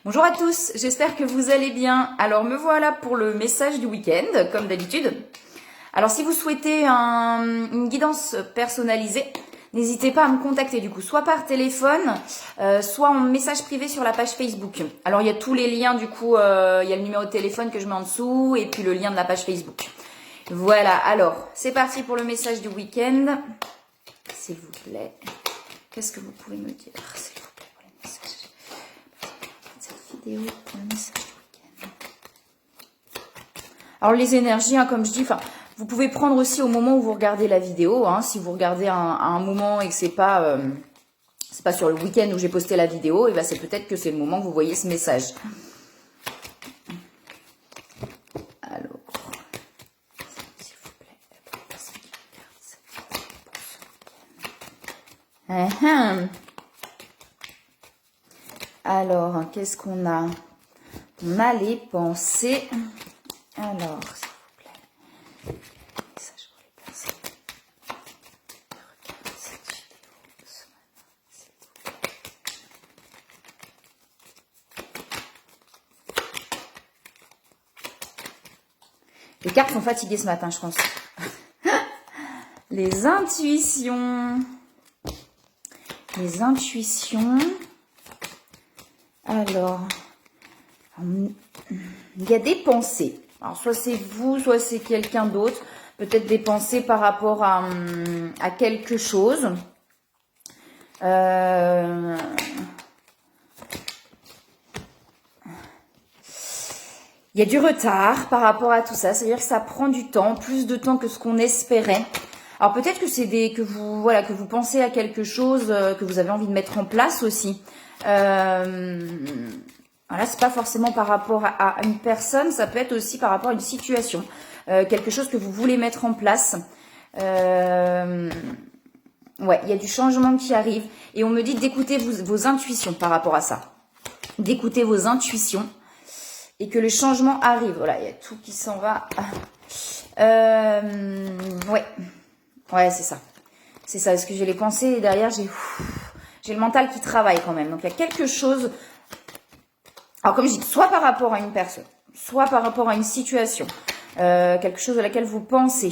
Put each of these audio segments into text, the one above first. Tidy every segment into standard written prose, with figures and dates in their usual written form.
Bonjour à tous, j'espère que vous allez bien. Alors me voilà pour le message du week-end, comme d'habitude. Alors si vous souhaitez une guidance personnalisée, n'hésitez pas à me contacter du coup, soit par téléphone, soit en message privé sur la page Facebook. Alors il y a tous les liens du coup, il y a le numéro de téléphone que je mets en dessous et puis le lien de la page Facebook. Voilà, alors c'est parti pour le message du week-end. S'il vous plaît, qu'est-ce que vous pouvez me dire s'il vous plaît pour le message? Cette vidéo pour le message du week-end. Alors les énergies, comme je dis, vous pouvez prendre aussi au moment où vous regardez la vidéo. Si vous regardez à un moment et que c'est pas sur le week-end où j'ai posté la vidéo, et ben c'est peut-être que c'est le moment que vous voyez ce message. Alors, s'il vous plaît, la personne qui regarde cette vidéo pour ce week-end. Alors, qu'est-ce qu'on a? On a les pensées. Alors, s'il vous plaît, message pour les personnes qui regardent cette vidéo ce matin, s'il vous plaît. Les cartes sont fatiguées ce matin, je pense. Les intuitions. Les intuitions. Alors, il y a des pensées. Alors, soit c'est vous, soit c'est quelqu'un d'autre. Peut-être des pensées par rapport à quelque chose. Il y a du retard par rapport à tout ça. C'est-à-dire que ça prend du temps, plus de temps que ce qu'on espérait. Alors, peut-être que c'est que vous pensez à quelque chose que vous avez envie de mettre en place aussi. Voilà, c'est pas forcément par rapport à une personne, ça peut être aussi par rapport à une situation, quelque chose que vous voulez mettre en place. Ouais, il y a du changement qui arrive et on me dit d'écouter vos intuitions par rapport à ça, d'écouter vos intuitions et que le changement arrive. Voilà, il y a tout qui s'en va. Ouais, c'est ça, parce que j'ai les pensées et derrière j'ai le mental qui travaille quand même. Donc il y a quelque chose. Alors comme je dis, soit par rapport à une personne, soit par rapport à une situation, quelque chose à laquelle vous pensez.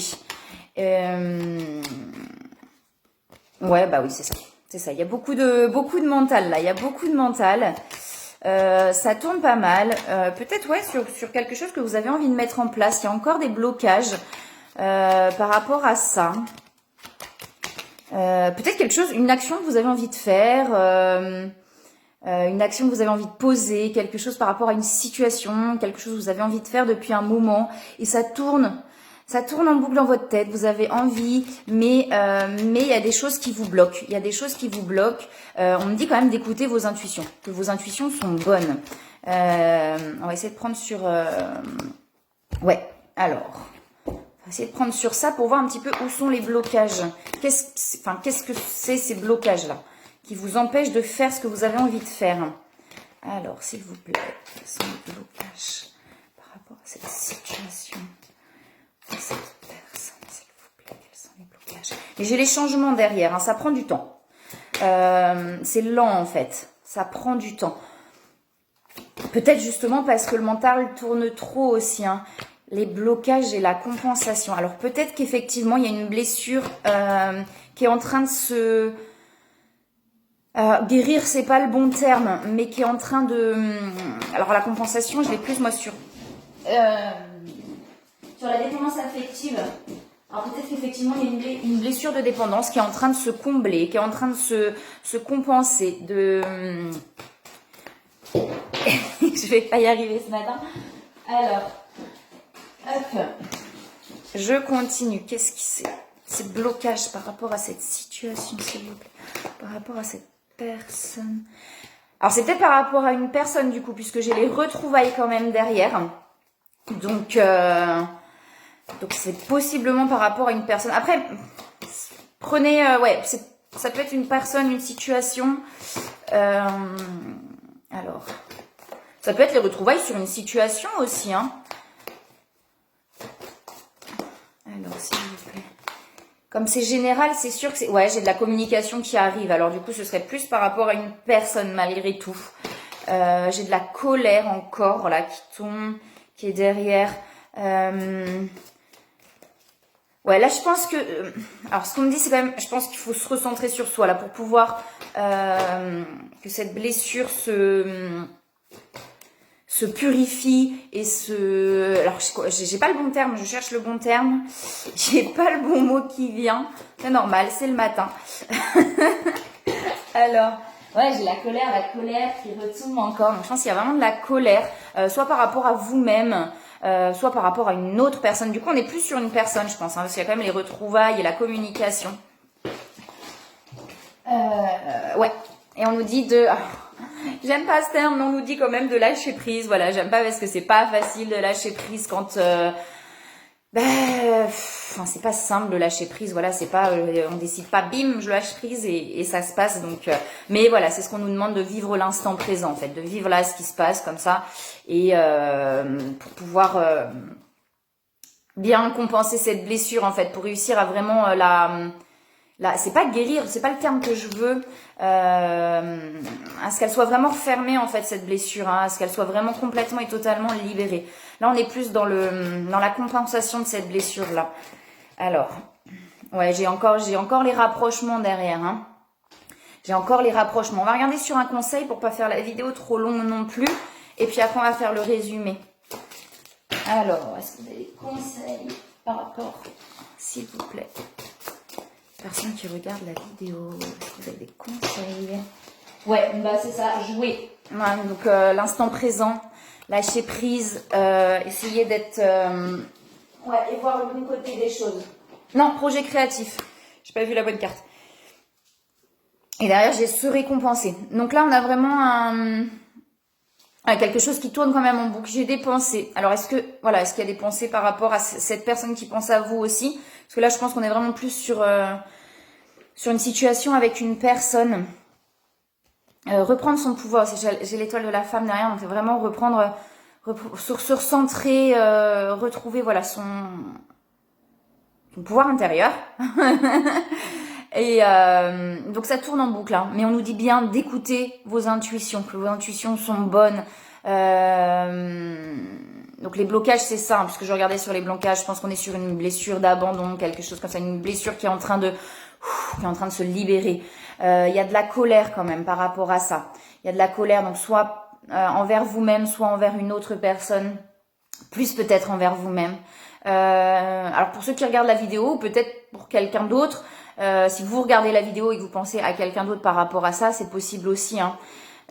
Ouais, bah oui, c'est ça. C'est ça. Il y a beaucoup de mental là. Il y a beaucoup de mental. Ça tourne pas mal. Peut-être ouais sur quelque chose que vous avez envie de mettre en place. Il y a encore des blocages par rapport à ça. Peut-être quelque chose, une action que vous avez envie de faire, une action que vous avez envie de poser, quelque chose par rapport à une situation, quelque chose que vous avez envie de faire depuis un moment, et ça tourne en boucle dans votre tête. Vous avez envie, mais il y a des choses qui vous bloquent. On me dit quand même d'écouter vos intuitions, que vos intuitions sont bonnes. On va essayer de prendre sur. Ouais. Alors. On va essayer de prendre sur ça pour voir un petit peu où sont les blocages. Qu'est-ce que c'est ces blocages-là qui vous empêchent de faire ce que vous avez envie de faire? Alors, s'il vous plaît, quels sont les blocages par rapport à cette situation, à cette personne, s'il vous plaît, quels sont les blocages? Et j'ai les changements derrière, ça prend du temps. C'est lent en fait, ça prend du temps. Peut-être justement parce que le mental tourne trop aussi, les blocages et la compensation. Alors peut-être qu'effectivement il y a une blessure qui est en train de se guérir, c'est pas le bon terme, mais qui est en train de. Alors la compensation, je l'ai plus moi sur la dépendance affective. Alors peut-être qu'effectivement il y a une blessure de dépendance qui est en train de se combler, qui est en train de se compenser. Je vais pas y arriver ce matin. Alors. Hop, je continue. Qu'est-ce qui c'est? Ces blocages par rapport à cette situation, s'il vous plaît. Par rapport à cette personne. Alors, c'est peut-être par rapport à une personne, du coup, puisque j'ai les retrouvailles quand même derrière. Donc c'est possiblement par rapport à une personne. Après, prenez... ça peut être une personne, une situation. Alors, ça peut être les retrouvailles sur une situation aussi, Alors, s'il vous plaît. Comme c'est général, c'est sûr que c'est... Ouais, j'ai de la communication qui arrive. Alors, du coup, ce serait plus par rapport à une personne, malgré tout. J'ai de la colère encore, là, qui tombe, qui est derrière. Ouais, là, je pense que... alors, ce qu'on me dit, c'est quand même... Je pense qu'il faut se recentrer sur soi, là, pour pouvoir... que cette blessure se purifie et se... Alors, j'ai pas le bon terme, je cherche le bon terme. J'ai pas le bon mot qui vient. C'est normal, c'est le matin. Alors, ouais, j'ai la colère qui retombe encore. Donc, je pense qu'il y a vraiment de la colère, soit par rapport à vous-même, soit par rapport à une autre personne. Du coup, on est plus sur une personne, je pense, hein, parce qu'il y a quand même les retrouvailles et la communication. Ouais. Et on nous dit de... j'aime pas ce terme, mais on nous dit quand même de lâcher prise. Voilà, j'aime pas parce que c'est pas facile de lâcher prise quand... enfin, c'est pas simple de lâcher prise. Voilà, c'est pas... on décide pas, bim, je lâche prise et ça se passe. Donc, mais voilà, c'est ce qu'on nous demande de vivre l'instant présent, en fait. De vivre là ce qui se passe comme ça. Et pour pouvoir... bien compenser cette blessure, en fait. Pour réussir à vraiment là, c'est pas guérir, c'est pas le terme que je veux, à ce qu'elle soit vraiment fermée en fait cette blessure, hein, à ce qu'elle soit vraiment complètement et totalement libérée. Là, on est plus dans la compensation de cette blessure là. Alors, ouais, j'ai encore les rapprochements derrière, hein. J'ai encore les rapprochements. On va regarder sur un conseil pour pas faire la vidéo trop longue non plus, et puis après on va faire le résumé. Alors, est-ce que vous avez des conseils par rapport, s'il vous plaît? Personne qui regarde la vidéo, est-ce que vous avez des conseils? Ouais, bah c'est ça, jouer. Ouais, donc l'instant présent, lâcher prise, essayer d'être... ouais, et voir le bon côté des choses. Non, projet créatif. J'ai pas vu la bonne carte. Et derrière, j'ai se récompenser. Donc là, on a vraiment quelque chose qui tourne quand même en boucle. J'ai des pensées. Alors, est-ce qu'il y a des pensées par rapport à cette personne qui pense à vous aussi? Parce que là, je pense qu'on est vraiment plus sur une situation avec une personne. Reprendre son pouvoir. J'ai l'étoile de la femme derrière, donc c'est vraiment reprendre, se recentrer, retrouver son pouvoir intérieur. Et donc ça tourne en boucle, hein. Mais on nous dit bien d'écouter vos intuitions, que vos intuitions sont bonnes. Donc les blocages, c'est ça, hein, puisque je regardais sur les blocages, je pense qu'on est sur une blessure d'abandon, quelque chose comme ça, une blessure qui est en train de se libérer. Il y a de la colère quand même par rapport à ça. Il y a de la colère, donc soit envers vous-même, soit envers une autre personne, plus peut-être envers vous-même. Alors pour ceux qui regardent la vidéo, ou peut-être pour quelqu'un d'autre, si vous regardez la vidéo et que vous pensez à quelqu'un d'autre par rapport à ça, c'est possible aussi, hein.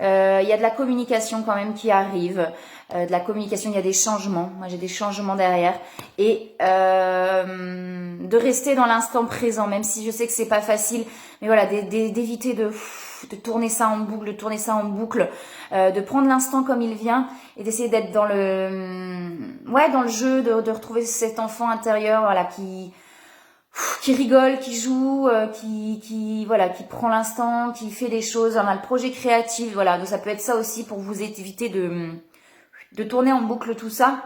Il y a de la communication quand même qui arrive, de la communication, il y a des changements. Moi j'ai des changements derrière, et de rester dans l'instant présent, même si je sais que c'est pas facile, mais voilà, d'éviter de tourner ça en boucle, de prendre l'instant comme il vient et d'essayer d'être dans le jeu, de retrouver cet enfant intérieur, voilà, qui rigole, qui joue, qui prend l'instant, qui fait des choses. On a le projet créatif, voilà. Donc ça peut être ça aussi pour vous éviter de tourner en boucle tout ça,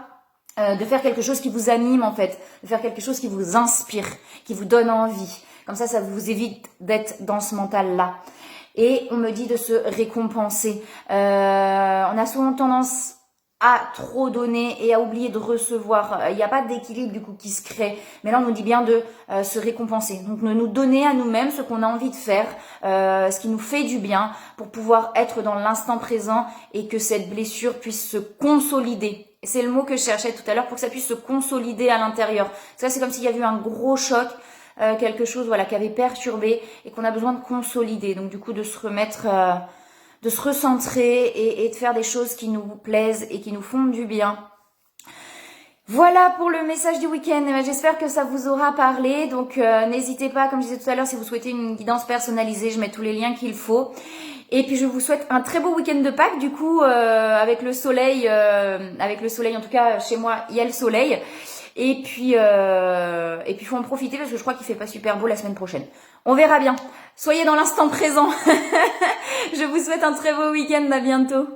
de faire quelque chose qui vous anime en fait, de faire quelque chose qui vous inspire, qui vous donne envie. Comme ça vous évite d'être dans ce mental-là. Et on me dit de se récompenser. On a souvent tendance à trop donner et à oublier de recevoir. Il n'y a pas d'équilibre du coup qui se crée. Mais là, on nous dit bien de se récompenser. Donc, de nous donner à nous-mêmes ce qu'on a envie de faire, ce qui nous fait du bien pour pouvoir être dans l'instant présent et que cette blessure puisse se consolider. C'est le mot que je cherchais tout à l'heure, pour que ça puisse se consolider à l'intérieur. Ça, c'est comme s'il y avait eu un gros choc, quelque chose qui avait perturbé et qu'on a besoin de consolider. Donc, du coup, de se remettre... de se recentrer et de faire des choses qui nous plaisent et qui nous font du bien. Voilà pour le message du week-end. J'espère que ça vous aura parlé. Donc n'hésitez pas, comme je disais tout à l'heure, si vous souhaitez une guidance personnalisée, je mets tous les liens qu'il faut. Et puis je vous souhaite un très beau week-end de Pâques, du coup, avec le soleil, en tout cas chez moi, il y a le soleil. Et puis faut en profiter parce que je crois qu'il fait pas super beau la semaine prochaine. On verra bien. Soyez dans l'instant présent. Je vous souhaite un très beau week-end. À bientôt.